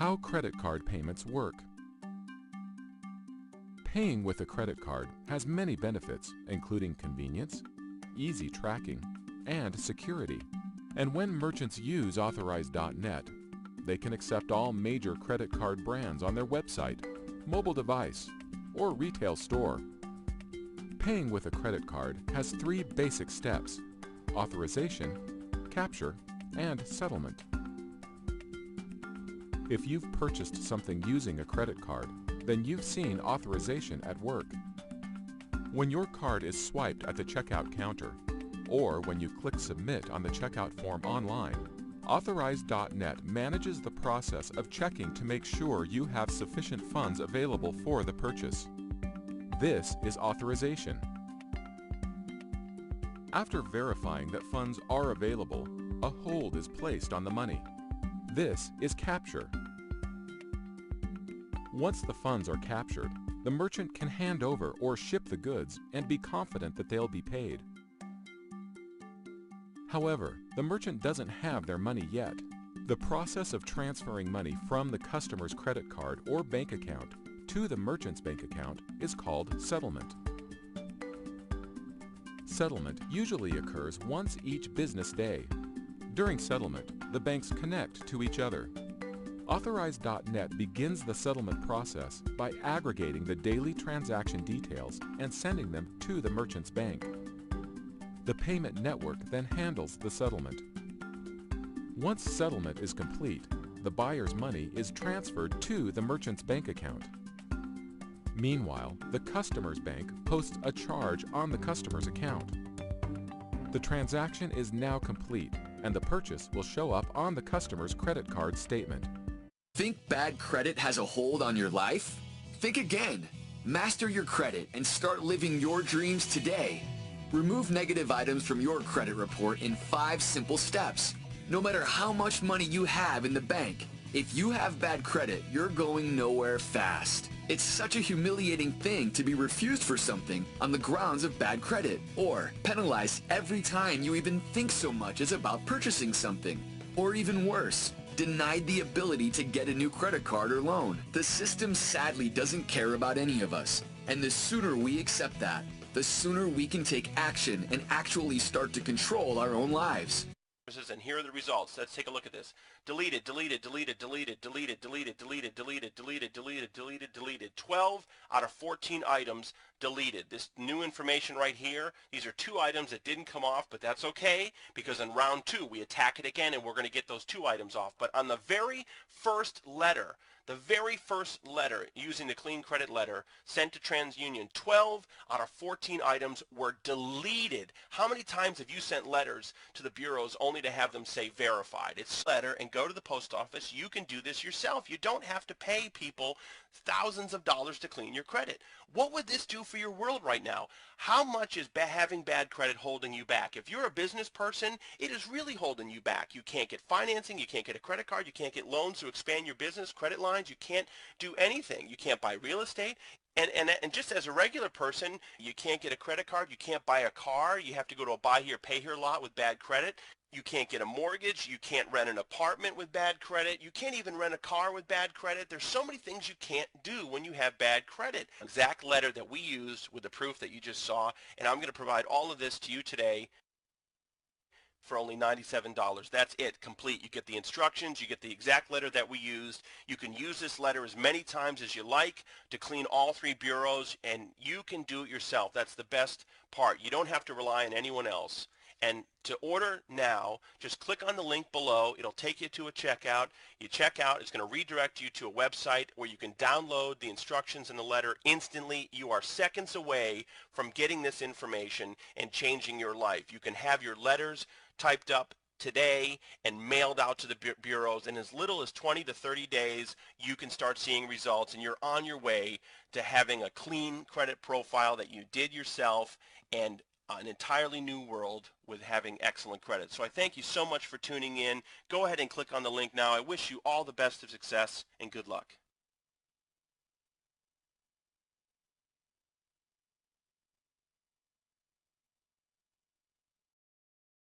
How credit card payments work. Paying with a credit card has many benefits, including convenience, easy tracking, and security. And when merchants use Authorize.net, they can accept all major credit card brands on their website, mobile device, or retail store. Paying with a credit card has 3 basic steps: authorization, capture, and settlement. If you've purchased something using a credit card, then you've seen authorization at work. When your card is swiped at the checkout counter, or when you click Submit on the checkout form online, Authorize.net manages the process of checking to make sure you have sufficient funds available for the purchase. This is authorization. After verifying that funds are available, a hold is placed on the money. This is capture. Once the funds are captured, the merchant can hand over or ship the goods and be confident that they'll be paid. However, the merchant doesn't have their money yet. The process of transferring money from the customer's credit card or bank account to the merchant's bank account is called settlement. Settlement usually occurs once each business day. During settlement, the banks connect to each other. Authorize.net begins the settlement process by aggregating the daily transaction details and sending them to the merchant's bank. The payment network then handles the settlement. Once settlement is complete, the buyer's money is transferred to the merchant's bank account. Meanwhile, the customer's bank posts a charge on the customer's account. The transaction is now complete, and the purchase will show up on the customer's credit card statement. Think bad credit has a hold on your life? Think again. Master your credit and start living your dreams today. Remove negative items from your credit report in 5 simple steps. No matter how much money you have in the bank, if you have bad credit, you're going nowhere fast. It's such a humiliating thing to be refused for something on the grounds of bad credit, or penalized every time you even think so much as about purchasing something. Or even worse, denied the ability to get a new credit card or loan. The system sadly doesn't care about any of us, and the sooner we accept that, the sooner we can take action and actually start to control our own lives. And here are the results. Let's take a look at this. Deleted, deleted, deleted, deleted, deleted, deleted, deleted, deleted, deleted, deleted, deleted, deleted. 12 out of 14 items deleted. This new information right here, these are 2 items that didn't come off, but that's okay, because in round 2 we attack it again and we're going to get those 2 items off. But on the very first letter using the clean credit letter sent to TransUnion, 12 out of 14 items were deleted. How many times have you sent letters to the bureaus only to have them say verified? It's a letter, and go to the post office. You can do this yourself. You don't have to pay people thousands of dollars to clean your credit. What would this do for your world right now? How much is having bad credit holding you back? If you're a business person, it is really holding you back. You can't get financing, you can't get a credit card, you can't get loans to expand your business, credit lines, you can't do anything. You can't buy real estate. And just as a regular person, you can't get a credit card, you can't buy a car, you have to go to a buy here, pay here lot with bad credit. You can't get a mortgage, you can't rent an apartment with bad credit, you can't even rent a car with bad credit. There's so many things you can't do when you have bad credit. Exact letter that we used with the proof that you just saw, and I'm going to provide all of this to you today for only $97. That's it, complete. You get the instructions, you get the exact letter that we used. You can use this letter as many times as you like to clean all 3 bureaus, and you can do it yourself. That's the best part. You don't have to rely on anyone else. And to order now, just click on the link below. It'll take you to a checkout. You check out, it's going to redirect you to a website where you can download the instructions in the letter instantly. You are seconds away from getting this information and changing your life. You can have your letters typed up today and mailed out to the bureaus. In as little as 20 to 30 days, you can start seeing results, and you're on your way to having a clean credit profile that you did yourself and an entirely new world with having excellent credit. So I thank you so much for tuning in. Go ahead and click on the link now. I wish you all the best of success and good luck.